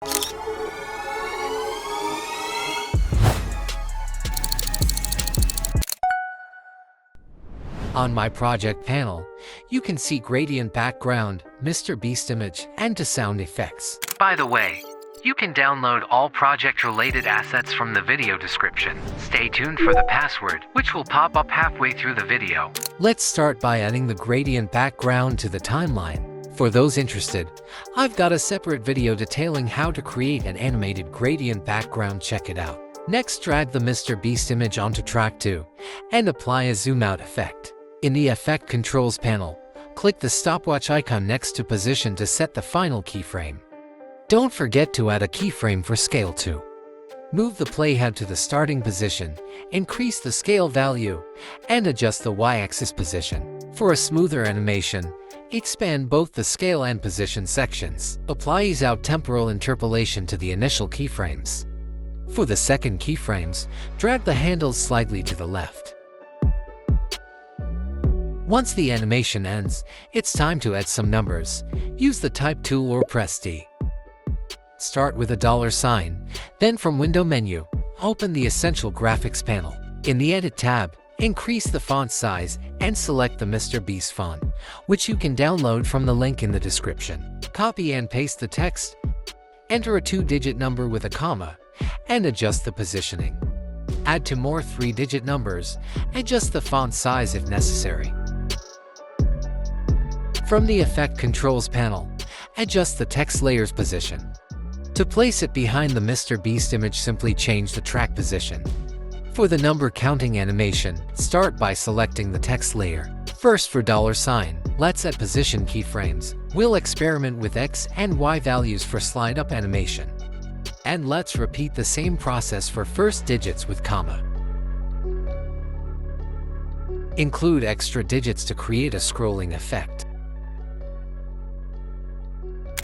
On my project panel, you can see gradient background, MrBeast image, and to sound effects. By the way, you can download all project-related assets from the video description. Stay tuned for the password, which will pop up halfway through the video. Let's start by adding the gradient background to the timeline. For those interested, I've got a separate video detailing how to create an animated gradient background. Check it out. Next, drag the MrBeast image onto track 2 and apply a zoom out effect. In the Effect Controls panel, click the stopwatch icon next to Position to set the final keyframe. Don't forget to add a keyframe for scale too. Move the playhead to the starting position, increase the scale value, and adjust the y-axis position. For a smoother animation, expand both the scale and position sections. Apply ease out temporal interpolation to the initial keyframes. For the second keyframes, drag the handles slightly to the left. Once the animation ends, it's time to add some numbers. Use the Type tool or press D. Start with a $sign, then from Window menu, open the Essential Graphics panel. In the Edit tab, increase the font size and select the MrBeast font, which you can download from the link in the description. Copy and paste the text, enter a 2-digit number with a comma, and adjust the positioning. Add 2 more 3-digit numbers, adjust the font size if necessary. From the Effect Controls panel, adjust the text layer's position. To place it behind the MrBeast image, simply change the track position. For the number counting animation, start by selecting the text layer. First, for $sign, let's add position keyframes. We'll experiment with X and Y values for slide up animation. And let's repeat the same process for first digits with comma. Include extra digits to create a scrolling effect.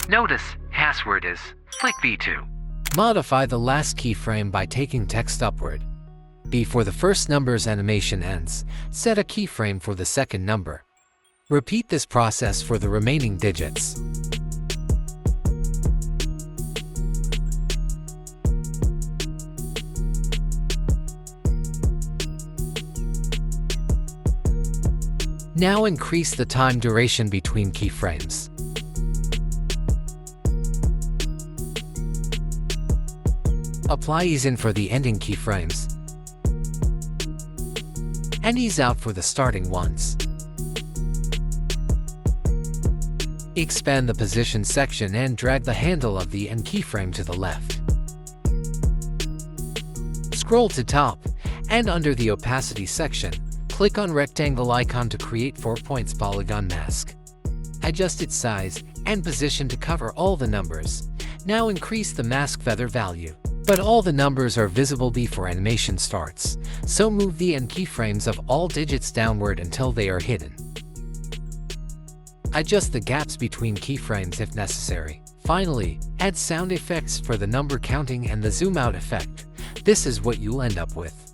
Notice, password is click B2. Modify the last keyframe by taking text upward. Before the first number's animation ends, set a keyframe for the second number. Repeat this process for the remaining digits. Now increase the time duration between keyframes. Apply ease in for the ending keyframes, and ease out for the starting ones. Expand the position section and drag the handle of the end keyframe to the left. Scroll to top, and under the opacity section, click on rectangle icon to create 4 points polygon mask. Adjust its size and position to cover all the numbers. Now increase the mask feather value. But all the numbers are visible before animation starts, so move the end keyframes of all digits downward until they are hidden. Adjust the gaps between keyframes if necessary. Finally, add sound effects for the number counting and the zoom out effect. This is what you'll end up with.